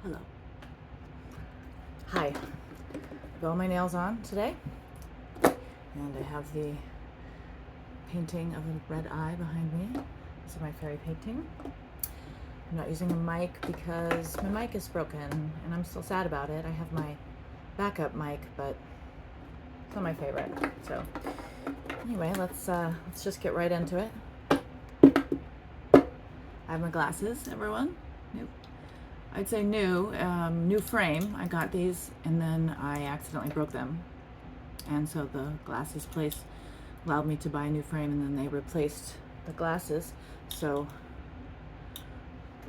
Hello. Hi. Got all my nails on today, and I have the painting of a red eye behind me. This is my fairy painting. I'm not using a mic because my mic is broken, and I'm still sad about it. I have my backup mic, but it's not my favorite. So anyway, let's just get right into it. I have my glasses, everyone. Nope. I'd say new frame. I got these and then I accidentally broke them. And so the glasses place allowed me to buy a new frame, and then they replaced the glasses. So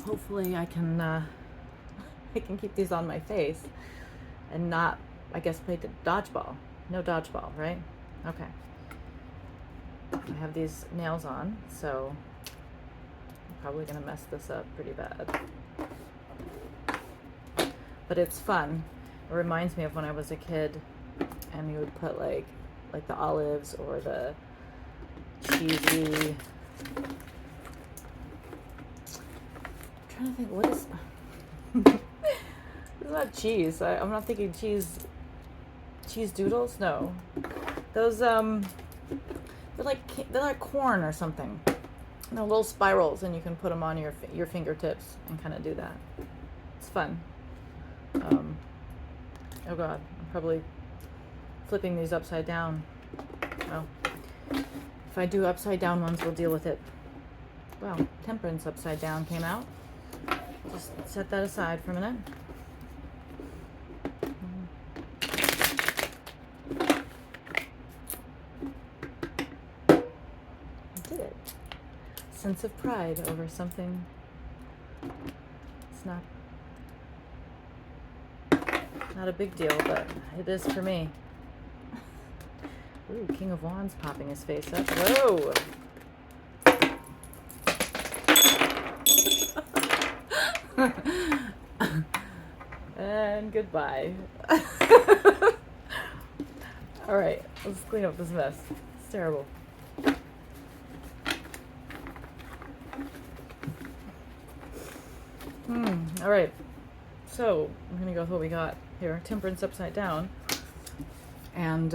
hopefully I can I can keep these on my face and not, I guess, play the dodgeball. No dodgeball, right? Okay. I have these nails on, so I'm probably gonna mess this up pretty bad. But it's fun. It reminds me of when I was a kid and you would put like the olives or the cheesy, I'm trying to think, what is it's not cheese. I'm not thinking cheese doodles. No, those they're like corn or something. They're little spirals, and you can put them on your fingertips and kind of do that. It's fun. Oh god, I'm probably flipping these upside down. Well, if I do upside down ones, we'll deal with it. Wow, Temperance upside down came out. Just set that aside for a minute. I did it. Sense of pride over something. It's not a big deal, but it is for me. Ooh, King of Wands popping his face up. Whoa! And goodbye. All right, let's clean up this mess. It's terrible. All right. So I'm gonna go with what we got here. Temperance upside down. And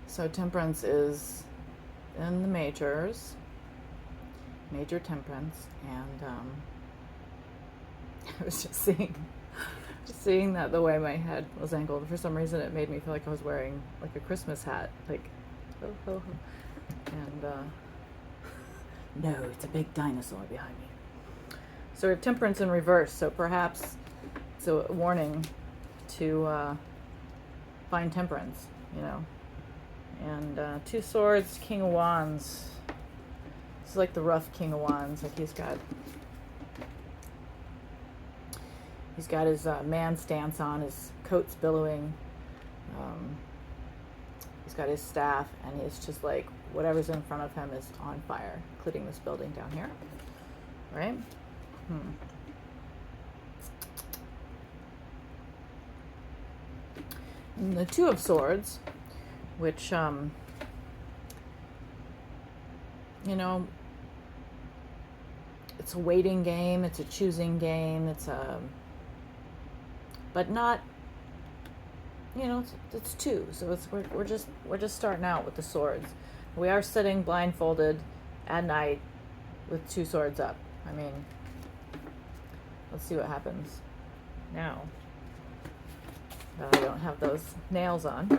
so Temperance is in the majors. Major Temperance. And I was just seeing that the way my head was angled. For some reason it made me feel like I was wearing like a Christmas hat. Like, ho, ho, ho. And no, it's a big dinosaur behind me. So we have Temperance in reverse, so perhaps it's a warning to find temperance, you know. And Two Swords, King of Wands. This is like the rough King of Wands. Like he's got his man stance on, his coat's billowing. He's got his staff, and he's just like whatever's in front of him is on fire, including this building down here, right? And the Two of Swords, which you know, it's a waiting game, it's a choosing game, but not, you know, it's two, so we're just starting out with the swords. We are sitting blindfolded at night with two swords up. I mean, let's see what happens now that I don't have those nails on.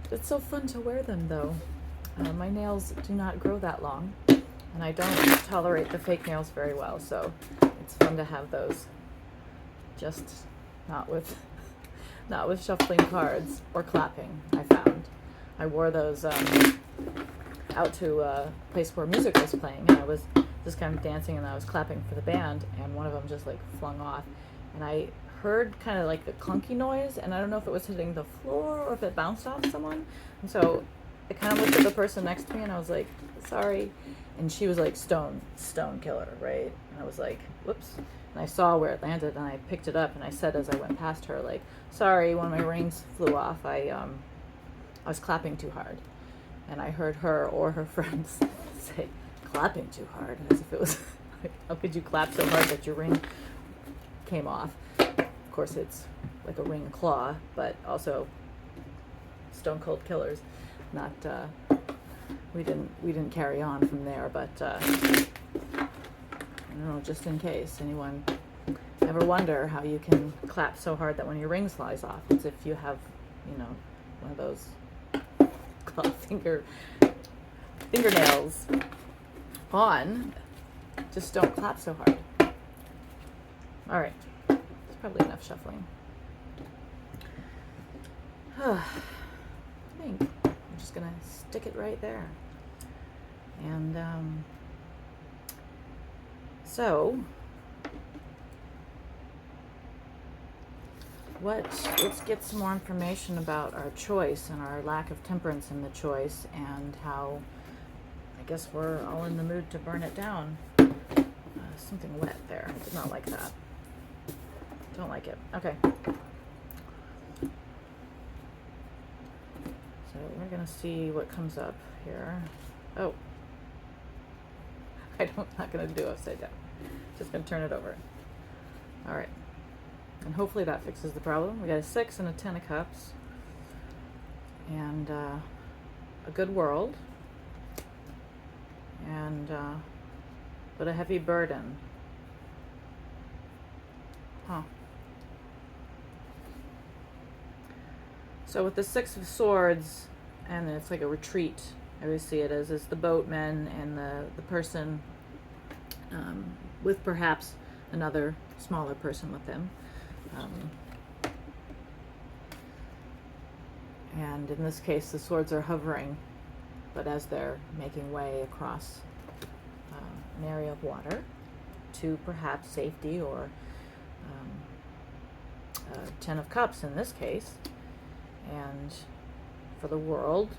It's so fun to wear them, though. My nails do not grow that long, and I don't tolerate the fake nails very well, so it's fun to have those. Just not with shuffling cards or clapping, I found. I wore those out to a place where music was playing, and I was just kind of dancing, and I was clapping for the band, and one of them just like flung off, and I heard kind of like a clunky noise, and I don't know if it was hitting the floor or if it bounced off someone, and so I kind of looked at the person next to me, and I was like, sorry, and she was like stone killer, right? And I was like, whoops. And I saw where it landed, and I picked it up, and I said as I went past her, like, sorry, one of my rings flew off. I was clapping too hard. And I heard her or her friends say, clapping too hard, as if it was like, how could you clap so hard that your ring came off? Of course, it's like a ring claw, but also Stone Cold Killers. Not we didn't carry on from there, but I don't know, just in case anyone ever wonder how you can clap so hard that when your ring flies off, it's if you have, you know, one of those claw fingernails on. Just don't clap so hard. All right, it's probably enough shuffling. I think I'm just gonna stick it right there. And so let's get some more information about our choice and our lack of temperance in the choice, and how I guess we're all in the mood to burn it down. Something wet there. I did not like that. Don't like it. Okay. So we're going to see what comes up here. Oh. I'm not going to do upside down. Just going to turn it over. All right. And hopefully that fixes the problem. We got a 6 and a 10 of cups. And a good world. And but a heavy burden. Huh. So with the 6 of Swords, and it's like a retreat, I always see it as the boatman and the person with perhaps another smaller person with them. And in this case, the swords are hovering, but as they're making way across an area of water to perhaps safety, or 10 of Cups in this case. And for the world,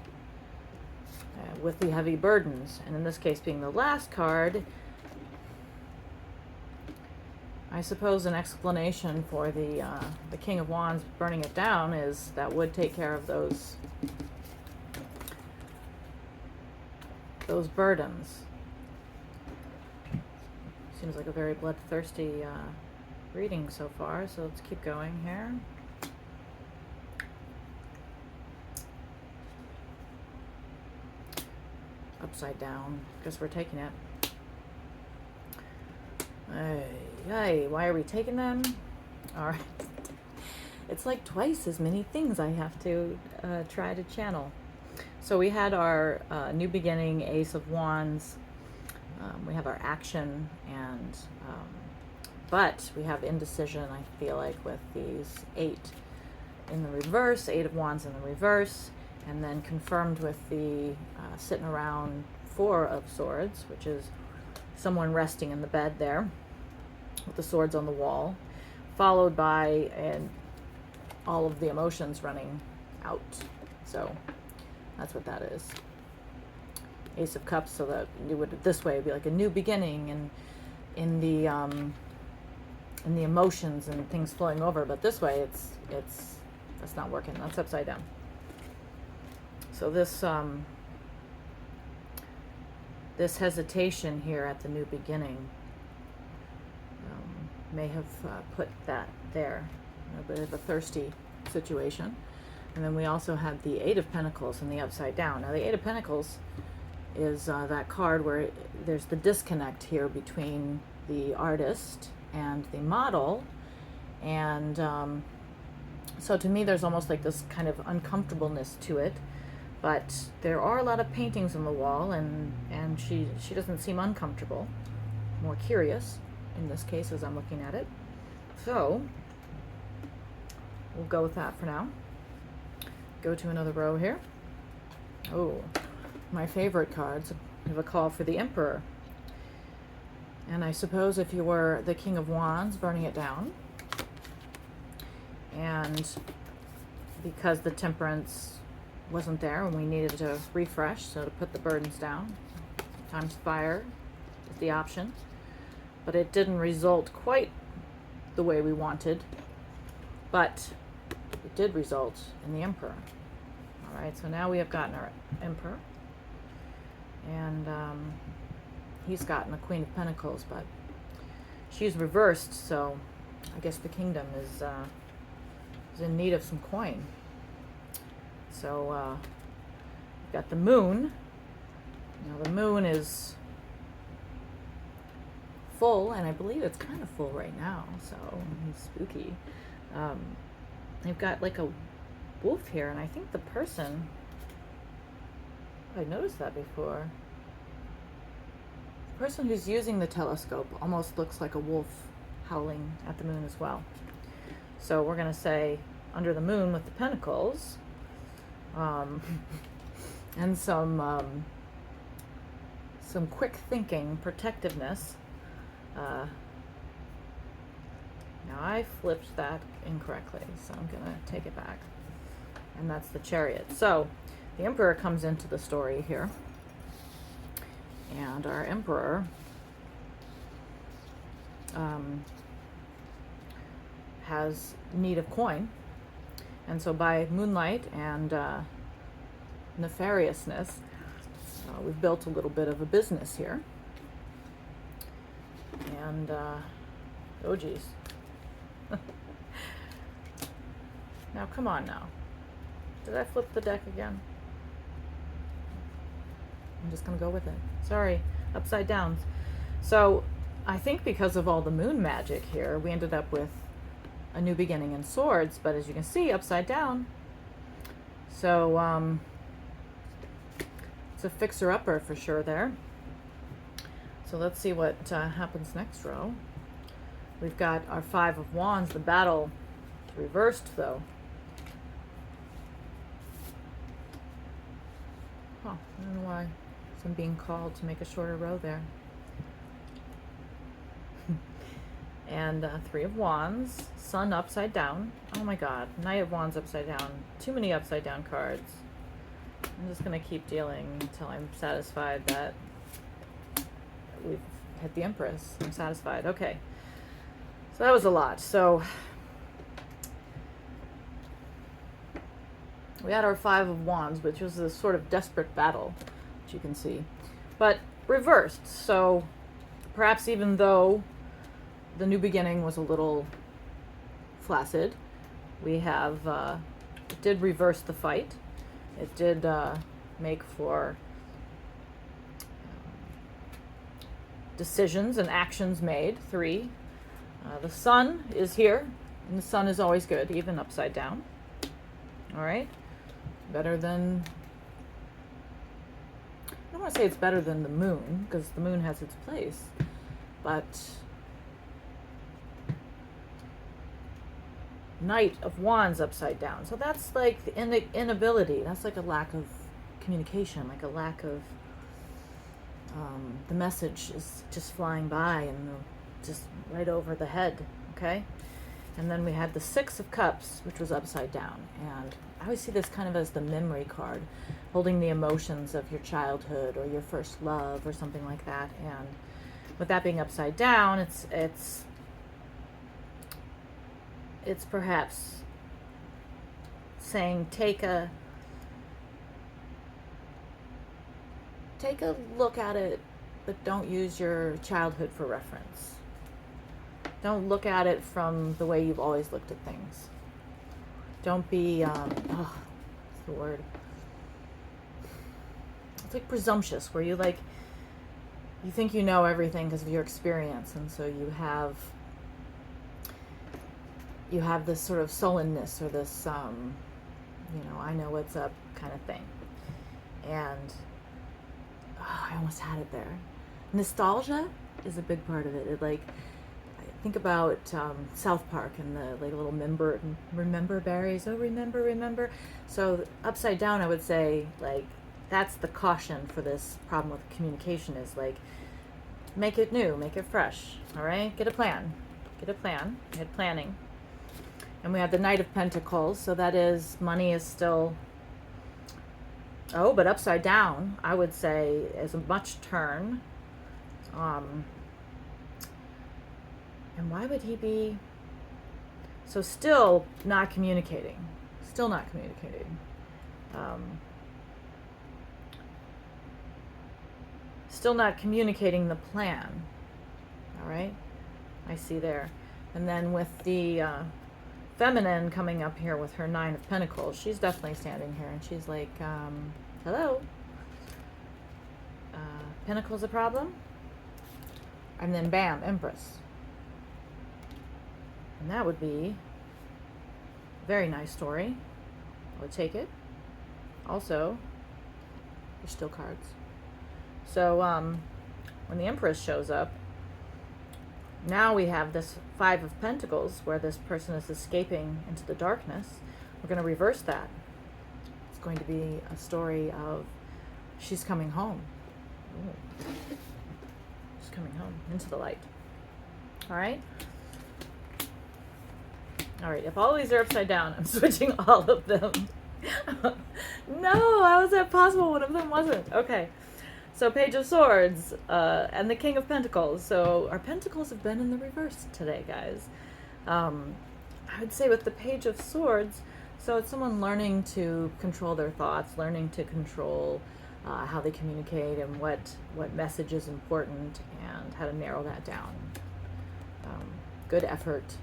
with the heavy burdens, and in this case being the last card, I suppose an explanation for the King of Wands burning it down is that would take care of those burdens. Seems like a very bloodthirsty reading so far, so let's keep going here. Upside down. Guess we're taking it. Hey, why are we taking them? All right. It's like twice as many things I have to try to channel. So we had our new beginning, Ace of Wands. We have our action, and but we have indecision, I feel like, with these 8 in the reverse, 8 of Wands in the reverse, and then confirmed with the sitting around 4 of Swords, which is someone resting in the bed there with the swords on the wall, followed by all of the emotions running out. So that's what that is. Ace of Cups, so that you would, this way, it'd be like a new beginning, and in the emotions and things flowing over. But this way, that's not working. That's upside down. So this this hesitation here at the new beginning may have put that there, a bit of a thirsty situation. And then we also had the 8 of Pentacles in the upside down. Now the 8 of Pentacles is that card where there's the disconnect here between the artist and the model, and so to me there's almost like this kind of uncomfortableness to it. But there are a lot of paintings on the wall, and she doesn't seem uncomfortable, more curious in this case as I'm looking at it. So we'll go with that for now. Go to another row here. Oh, my favorite cards. We have a call for the Emperor. And I suppose if you were the King of Wands, burning it down. And because the Temperance wasn't there and we needed to refresh, so to put the burdens down, times fire is the option. But it didn't result quite the way we wanted, but it did result in the Emperor. All right, so now we have gotten our Emperor, and he's gotten the Queen of Pentacles, but she's reversed, so I guess the kingdom is in need of some coin. So we've got the moon. Now the moon is full, and I believe it's kind of full right now, so it's spooky. They've got like a wolf here, and I think the person, I noticed that before. The person who's using the telescope almost looks like a wolf howling at the moon as well. So we're going to say under the moon with the pentacles, and some quick thinking, protectiveness. Now I flipped that incorrectly, so I'm going to take it back. And that's the Chariot. So the Emperor comes into the story here. And our Emperor has need of coin. And so by moonlight and nefariousness, we've built a little bit of a business here. And, oh geez. Now, come on now. Did I flip the deck again? I'm just going to go with it. Sorry, upside down. So, I think because of all the moon magic here, we ended up with a new beginning in swords, but as you can see, upside down. So, it's a fixer-upper for sure there. So let's see what happens next row. We've got our Five of Wands, the battle reversed though. Huh, I don't know why. So I'm being called to make a shorter row there. And Three of Wands, Sun upside down. Oh my God, Knight of Wands upside down. Too many upside down cards. I'm just going to keep dealing until I'm satisfied that we've hit the Empress. I'm satisfied. Okay. So that was a lot. So we had our Five of Wands, which was a sort of desperate battle, which you can see, but reversed. So perhaps even though the new beginning was a little flaccid, we have, it did reverse the fight. It did make for decisions and actions made. Three. The Sun is here, and the Sun is always good, even upside down. All right. Better than, I don't want to say it's better than the moon, because the moon has its place, but Knight of Wands upside down. So that's like the inability. That's like a lack of communication, like a lack of, the message is just flying by and just right over the head, okay? And then we had the Six of Cups, which was upside down. And I always see this kind of as the memory card, holding the emotions of your childhood or your first love or something like that. And with that being upside down, it's perhaps saying take a look at it, but don't use your childhood for reference. Don't look at it from the way you've always looked at things. Don't be, what's the word? It's like presumptuous, where you think you know everything because of your experience, and so you have this sort of sullenness or this, I know what's up kind of thing. And I almost had it there. Nostalgia is a big part of it. Think about South Park and the little remember berries. Oh, remember. So upside down, I would say that's the caution for this problem with communication is make it new, make it fresh. All right, get a plan. We had planning, and we have the Knight of Pentacles. So that is money is still. Oh, but upside down, I would say as a much turn. And why would he be so still not communicating? still not communicating the plan. All right, I see there. And then with the feminine coming up here with her 9 of Pentacles, she's definitely standing here and she's like, hello, Pentacles a problem? And then bam, Empress. And that would be a very nice story. I would take it. Also, there's still cards. So when the Empress shows up, now we have this 5 of Pentacles where this person is escaping into the darkness. We're going to reverse that. It's going to be a story of she's coming home. Ooh. She's coming home into the light. All right. All right. If all these are upside down, I'm switching all of them. No, how is that possible? One of them wasn't. Okay. So Page of Swords and the King of Pentacles. So our Pentacles have been in the reverse today, guys. I would say with the Page of Swords, so it's someone learning to control their thoughts, learning to control how they communicate and what message is important and how to narrow that down. Good effort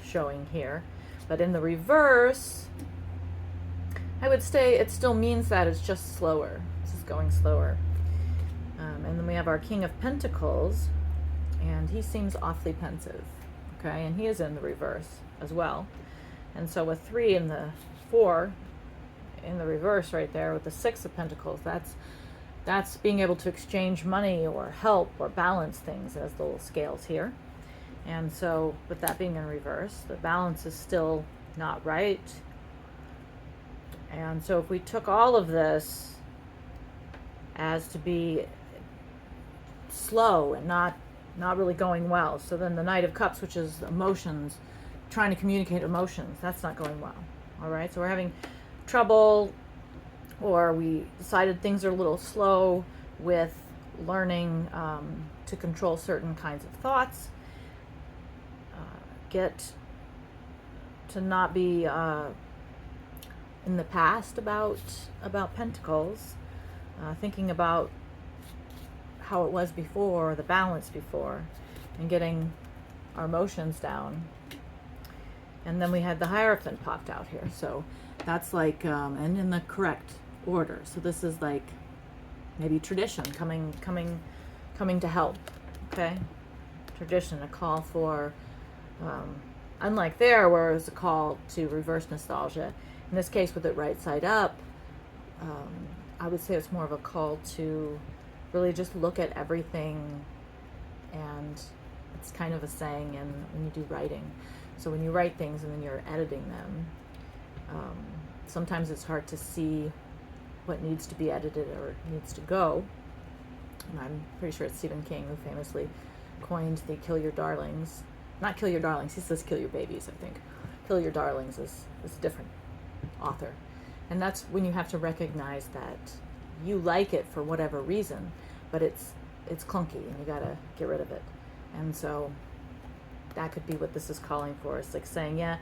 showing here. But in the reverse, I would say it still means that it's just slower. This is going slower. And then we have our King of Pentacles, and he seems awfully pensive. Okay, and he is in the reverse as well. And so with 3 and the 4 in the reverse right there with the 6 of Pentacles, that's being able to exchange money or help or balance things as the little scales here. And so with that being in reverse, the balance is still not right. And so if we took all of this as to be slow and not really going well, so then the Knight of Cups, which is emotions, trying to communicate emotions, that's not going well. All right, so we're having trouble, or we decided things are a little slow with learning to control certain kinds of thoughts, get to not be in the past about Pentacles, thinking about how it was before, the balance before, and getting our emotions down. And then we had the Hierophant popped out here, so that's like and in the correct order. So this is like maybe tradition coming to help. Okay, tradition, a call for unlike there where it was a call to reverse nostalgia. In this case, with it right side up, I would say it's more of a call to really just look at everything, and it's kind of a saying in when you do writing. So when you write things and then you're editing them, sometimes it's hard to see what needs to be edited or needs to go. And I'm pretty sure it's Stephen King who famously coined the kill your darlings. Not kill your darlings, he says kill your babies, I think. Kill your darlings is a different author. And that's when you have to recognize that you like it for whatever reason, but it's clunky and you gotta get rid of it. And so that could be what this is calling for. It's like saying, yeah,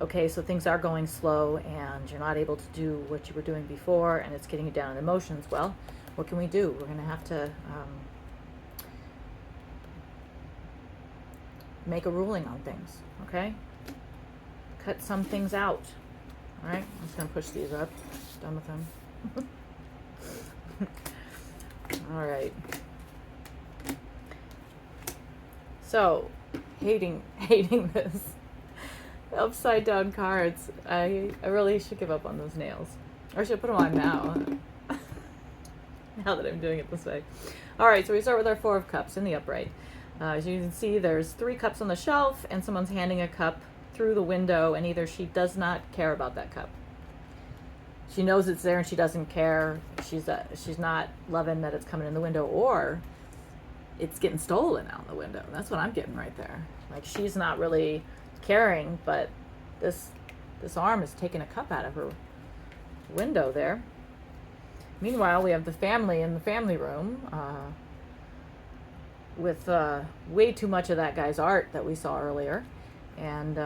okay, so things are going slow and you're not able to do what you were doing before and it's getting you down in emotions. Well, what can we do? We're gonna have to make a ruling on things, okay? Cut some things out. All right, I'm just gonna push these up. Done with them. All right. So, hating this upside down cards. I really should give up on those nails, or I should put them on now. Now that I'm doing it this way. All right, so we start with our 4 of Cups in the upright. As you can see, there's 3 cups on the shelf, and someone's handing a cup through the window, and either she does not care about that cup. She knows it's there and she doesn't care. She's not loving that it's coming in the window, or it's getting stolen out the window. That's what I'm getting right there. Like she's not really caring, but this arm is taking a cup out of her window there. Meanwhile, we have the family in the family room with way too much of that guy's art that we saw earlier. And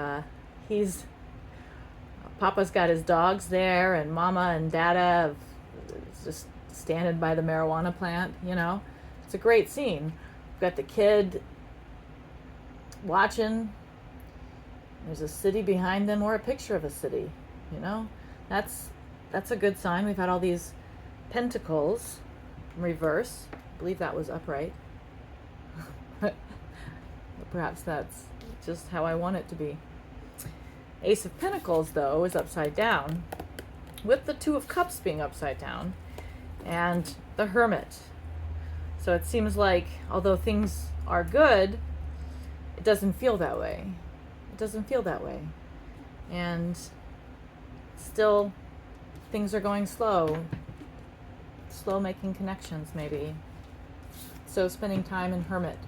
Papa's got his dogs there, and Mama and Dada, it's just standing by the marijuana plant, you know. It's a great scene. We've got the kid watching. There's a city behind them or a picture of a city, you know. That's a good sign. We've had all these pentacles in reverse. I believe that was upright. Perhaps that's just how I want it to be. Ace of Pentacles, though, is upside down, with the Two of Cups being upside down, and the Hermit. So it seems like, although things are good, it doesn't feel that way. It doesn't feel that way. And still, things are going slow. Slow making connections, maybe. So spending time in Hermit.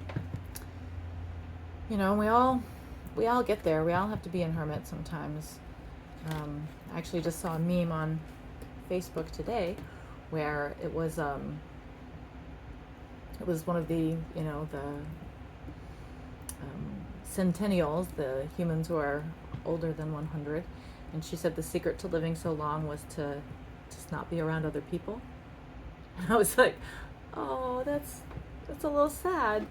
You know, we all get there. We all have to be in Hermit sometimes. I actually just saw a meme on Facebook today where it was one of the, you know, the centennials, the humans who are older than 100, and she said the secret to living so long was to just not be around other people. And I was like, oh, that's a little sad.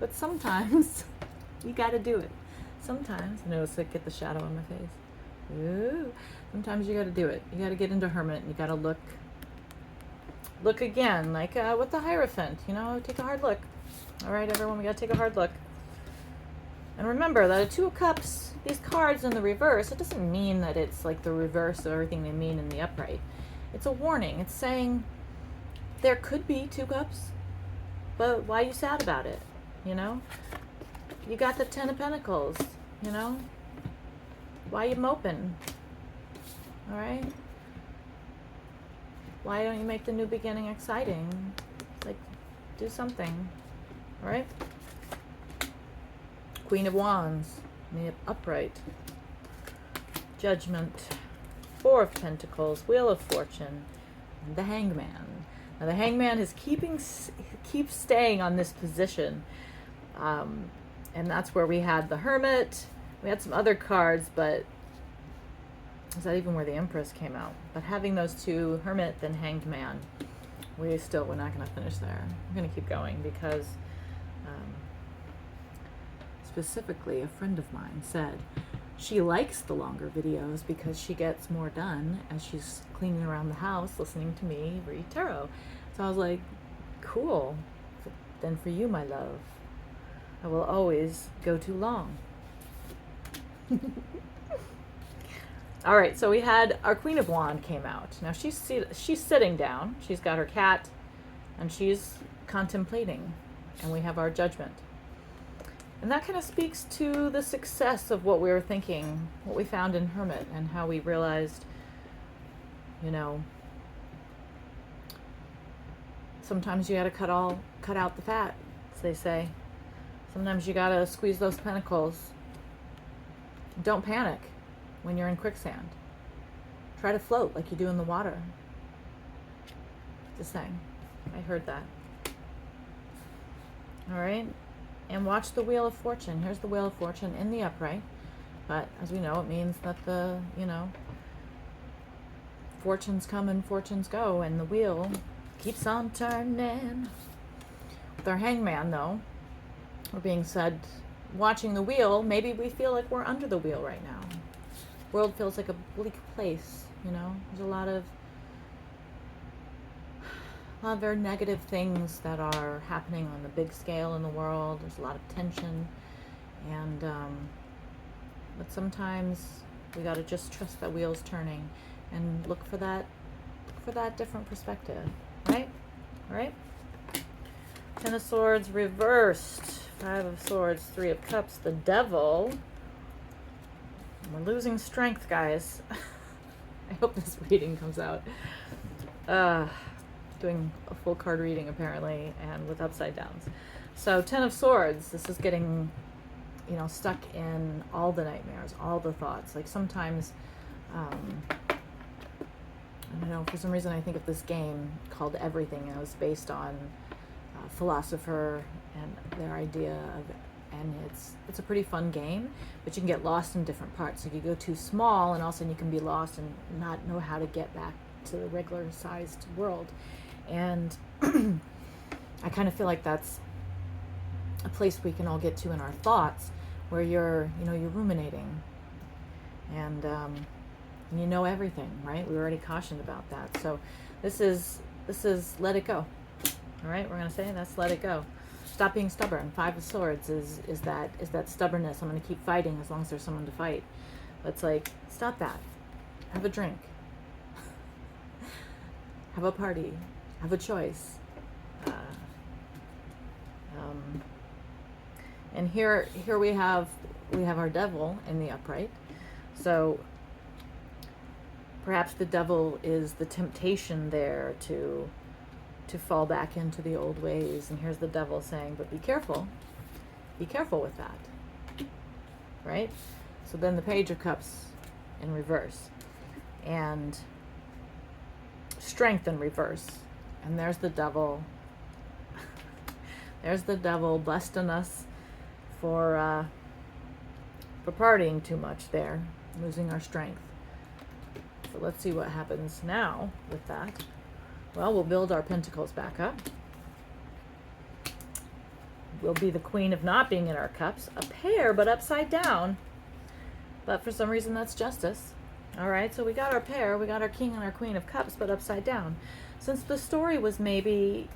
But sometimes you gotta do it. Sometimes, I know it's like get the shadow on my face. Ooh. Sometimes you gotta do it. You gotta get into Hermit. You gotta look again, like with the Hierophant, you know, take a hard look. All right, everyone, we gotta take a hard look. And remember that a Two of Cups, these cards in the reverse, it doesn't mean that it's like the reverse of everything they mean in the upright. It's a warning. It's saying there could be Two Cups, but why are you sad about it? You know, you got the Ten of Pentacles, you know, why are you moping? All right, why don't you make the new beginning exciting? Like, do something. All right, Queen of Wands in the upright, Judgment, Four of Pentacles, Wheel of Fortune, and the Hangman. Now the Hangman is keeps staying on this position. And that's where we had the Hermit. We had some other cards, but is that even where the Empress came out? But having those two, Hermit, then Hanged Man, we're not going to finish there. We're going to keep going because specifically a friend of mine said she likes the longer videos because she gets more done as she's cleaning around the house listening to me read tarot. So I was like, cool. Then for you, my love, I will always go too long. All right, so we had our Queen of Wands came out. Now she's sitting down. She's got her cat, and she's contemplating. And we have our Judgment. And that kind of speaks to the success of what we were thinking, what we found in Hermit, and how we realized, you know, sometimes you got to cut out the fat, as they say. Sometimes you got to squeeze those pentacles. Don't panic when you're in quicksand. Try to float like you do in the water. Just saying. I heard that. All right. And watch the Wheel of Fortune. Here's the Wheel of Fortune in the upright. But as we know, it means that the, you know, fortunes come and fortunes go, and the wheel keeps on turning. With our Hangman, though, we're being said, watching the wheel, maybe we feel like we're under the wheel right now. World feels like a bleak place, you know. There's a lot of very negative things that are happening on the big scale in the world. There's a lot of tension, and but sometimes we got to just trust that wheel's turning and look for that different perspective, right? All right. Ten of Swords reversed, Five of Swords, Three of Cups, the Devil. We're losing strength, guys. I hope this reading comes out. Doing a full card reading apparently, and with upside downs. So Ten of Swords, this is getting, you know, stuck in all the nightmares, all the thoughts. Like sometimes, I don't know, for some reason I think of this game called Everything, and it was based on a philosopher and their idea of and it's a pretty fun game, but you can get lost in different parts. If you go too small, and all of a sudden you can be lost and not know how to get back to the regular sized world. And I kind of feel like that's a place we can all get to in our thoughts, where you're ruminating, and you know everything, right? We were already cautioned about that. So this is let it go. All right, we're gonna say that's let it go. Stop being stubborn. 5 of Swords is that stubbornness. I'm gonna keep fighting as long as there's someone to fight. But it's like, stop that. Have a drink. Have a party. Have a choice. And here we have our Devil in the upright. So perhaps the Devil is the temptation there to fall back into the old ways. And here's the Devil saying, but be careful with that, right? So then the Page of Cups in reverse, and Strength in reverse, and there's the Devil. There's the Devil busting us for partying too much there, losing our strength. So let's see what happens now with that. Well, we'll build our pentacles back up. We'll be the Queen of not being in our cups. A pair, but upside down. But for some reason, that's Justice. All right, so we got our pair. We got our King and our Queen of Cups, but upside down. Since the story was maybe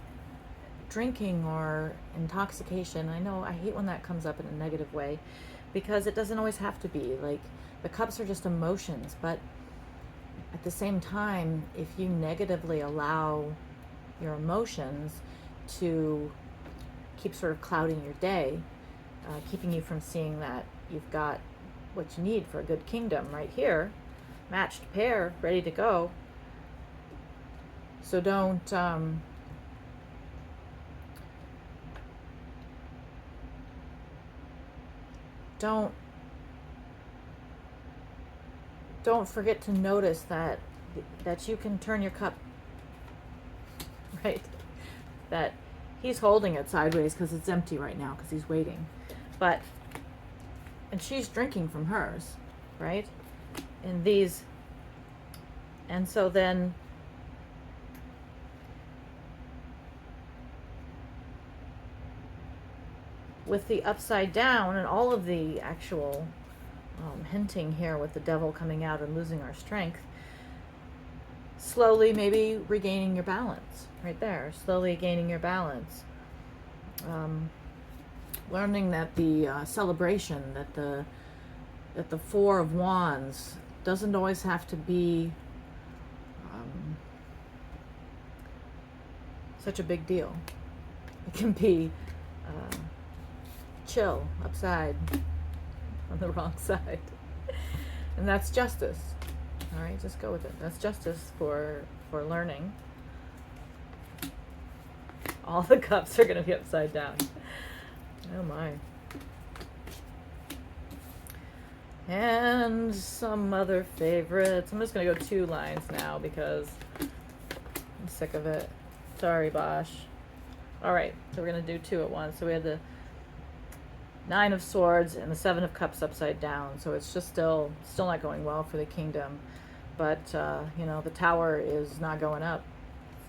drinking or intoxication, I know I hate when that comes up in a negative way, because it doesn't always have to be. Like, the cups are just emotions, but at the same time, if you negatively allow your emotions to keep sort of clouding your day, keeping you from seeing that you've got what you need for a good kingdom right here, matched pair, ready to go. So don't forget to notice that you can turn your cup, right? That he's holding it sideways because it's empty right now because he's waiting. And she's drinking from hers, right? And so then with the upside down and all of the actual hinting here with the Devil coming out and losing our strength, slowly maybe regaining your balance right there, slowly gaining your balance, learning that the celebration, that the Four of Wands doesn't always have to be such a big deal. It can be chill, upside, on the wrong side. And that's Justice. All right, just go with it. That's Justice for learning. All the cups are going to be upside down. Oh my. And some other favorites. I'm just going to go 2 lines now because I'm sick of it. Sorry, Bosch. All right, so we're going to do 2 at once. So we had the 9 of Swords and the 7 of Cups upside down. So it's just still not going well for the kingdom. But, the Tower is not going up.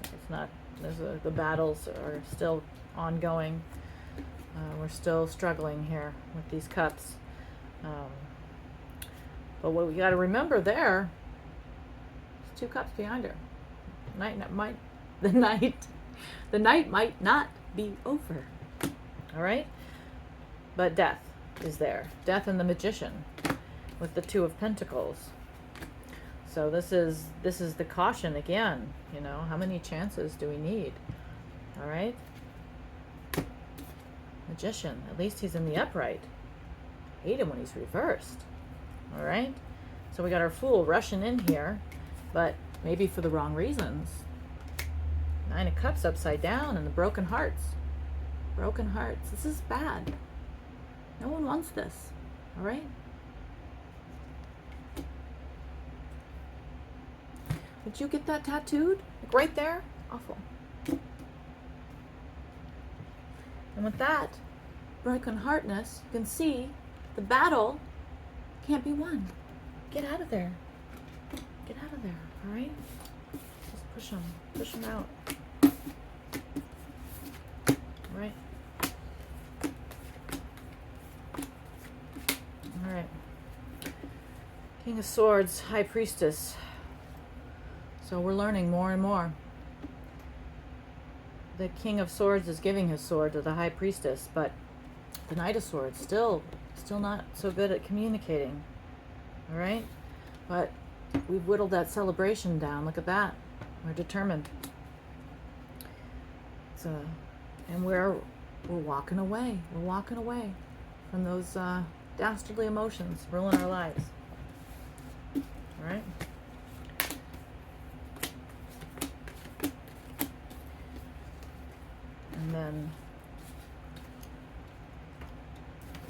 It's not, the battles are still ongoing. We're still struggling here with these cups. But what we got to remember there is 2 cups behind her. The night might not be over. All right? But Death is there. Death and the Magician with the 2 of Pentacles. So this is the caution again. How many chances do we need? All right? Magician. At least he's in the upright. Hate him when he's reversed. All right? So we got our Fool rushing in here, but maybe for the wrong reasons. 9 of Cups upside down and the broken hearts. Broken hearts. This is bad. No one wants this. All right? Did you get that tattooed? Like right there? Awful. And with that, brokenheartedness, you can see the battle can't be won. Get out of there. Get out of there, all right? Just push them out. All right? All right. King of Swords, High Priestess. So we're learning more and more. The King of Swords is giving his sword to the High Priestess, but the Knight of Swords still not so good at communicating. All right? But we've whittled that celebration down. Look at that. We're determined. And we're walking away. We're walking away from those dastardly emotions ruling our lives. All right? And then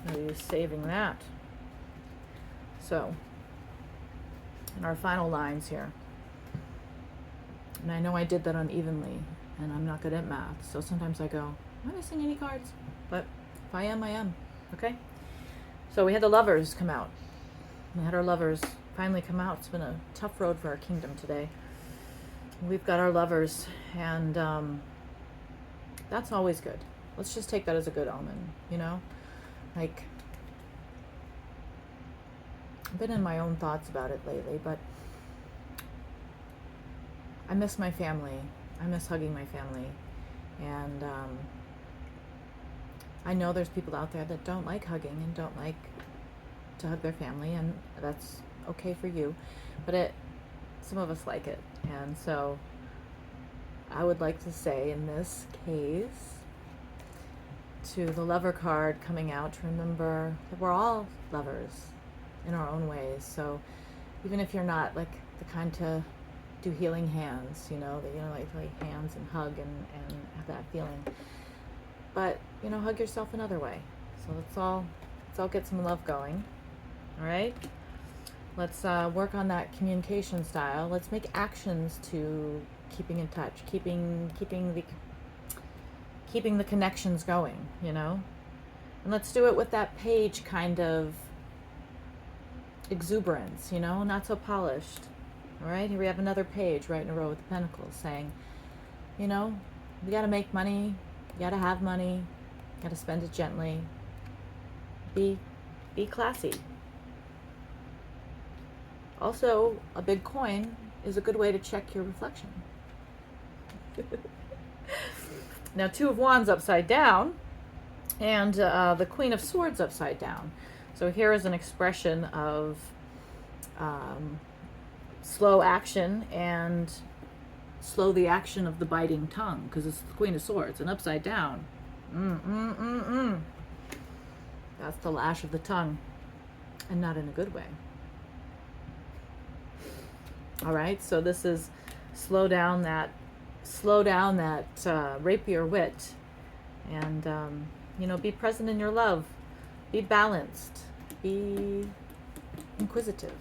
I'll use saving that. So, in our final lines here, and I know I did that unevenly, and I'm not good at math, so sometimes I go, am I missing any cards? But if I am, I am. Okay? So we had the Lovers come out. We had our Lovers finally come out. It's been a tough road for our kingdom today. We've got our Lovers, and that's always good. Let's just take that as a good omen, you know? Like, I've been in my own thoughts about it lately, but I miss my family. I miss hugging my family. And I know there's people out there that don't like hugging and don't like to hug their family, and that's okay for you. But some of us like it. And so I would like to say in this case, to the Lover card coming out, to remember that we're all lovers in our own ways. So even if you're not like the kind to do healing hands, you know, that, you know, like hands and hug and have that feeling, but, you know, hug yourself another way. So let's all get some love going. All right, let's work on that communication style. Let's make actions to keeping in touch, keeping the connections going, you know. And let's do it with that page kind of exuberance, you know, not so polished. All right, here we have another page right in a row with the Pentacles saying, you know, you got to make money, you got to have money, you got to spend it gently. Be classy. Also, a big coin is a good way to check your reflection. Now, Two of Wands upside down, and the Queen of Swords upside down. So here is an expression of slow action and slow the action of the biting tongue, because it's the Queen of Swords, and upside down. That's the lash of the tongue, and not in a good way. All right, so this is slow down that rapier wit, and you know, be present in your love, be balanced, be inquisitive.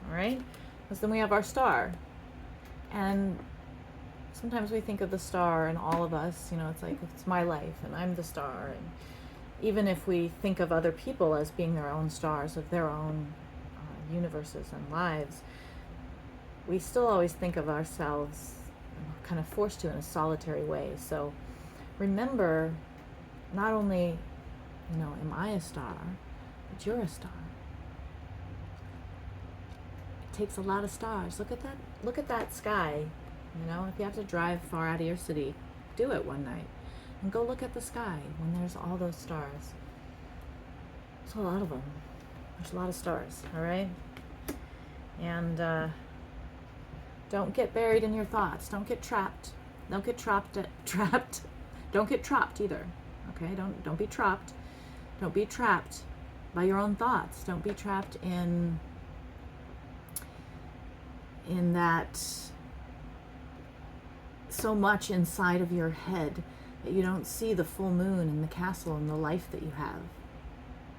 All right, because then we have our star, and sometimes we think of the star and all of us, you know, it's like, it's my life and I'm the star. And even if we think of other people as being their own stars of their own universes and lives, we still always think of ourselves kind of forced to in a solitary way. So remember, not only, you know, am I a star, but you're a star. It takes a lot of stars. Look at that sky. You know, if you have to drive far out of your city, do it one night and go look at the sky when there's all those stars. There's a lot of them. There's a lot of stars, all right? And don't get buried in your thoughts. Don't get trapped. Don't get trapped. Don't get trapped either. Okay? Don't be trapped. Don't be trapped by your own thoughts. Don't be trapped in that so much inside of your head that you don't see the full moon and the castle and the life that you have.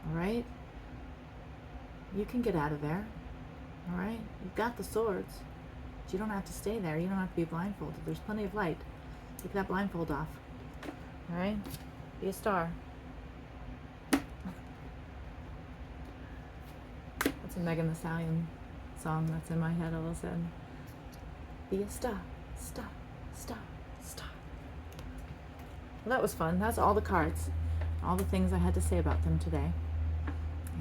All right? You can get out of there. All right? You've got the swords. But you don't have to stay there. You don't have to be blindfolded. There's plenty of light. Take that blindfold off. All right? Be a star. It's a Megan Thee Stallion song that's in my head all of a sudden. Be a star, star, star, star. Well, that was fun. That's all the cards, all the things I had to say about them today.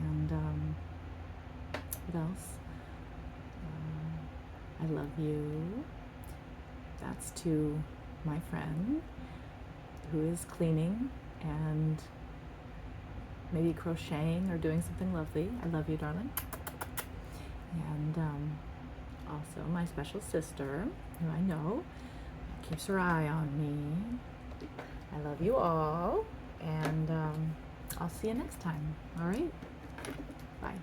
And what else? I love you. That's to my friend who is cleaning and maybe crocheting or doing something lovely. I love you, darling. And also my special sister, who I know keeps her eye on me. I love you all, and I'll see you next time. All right? Bye.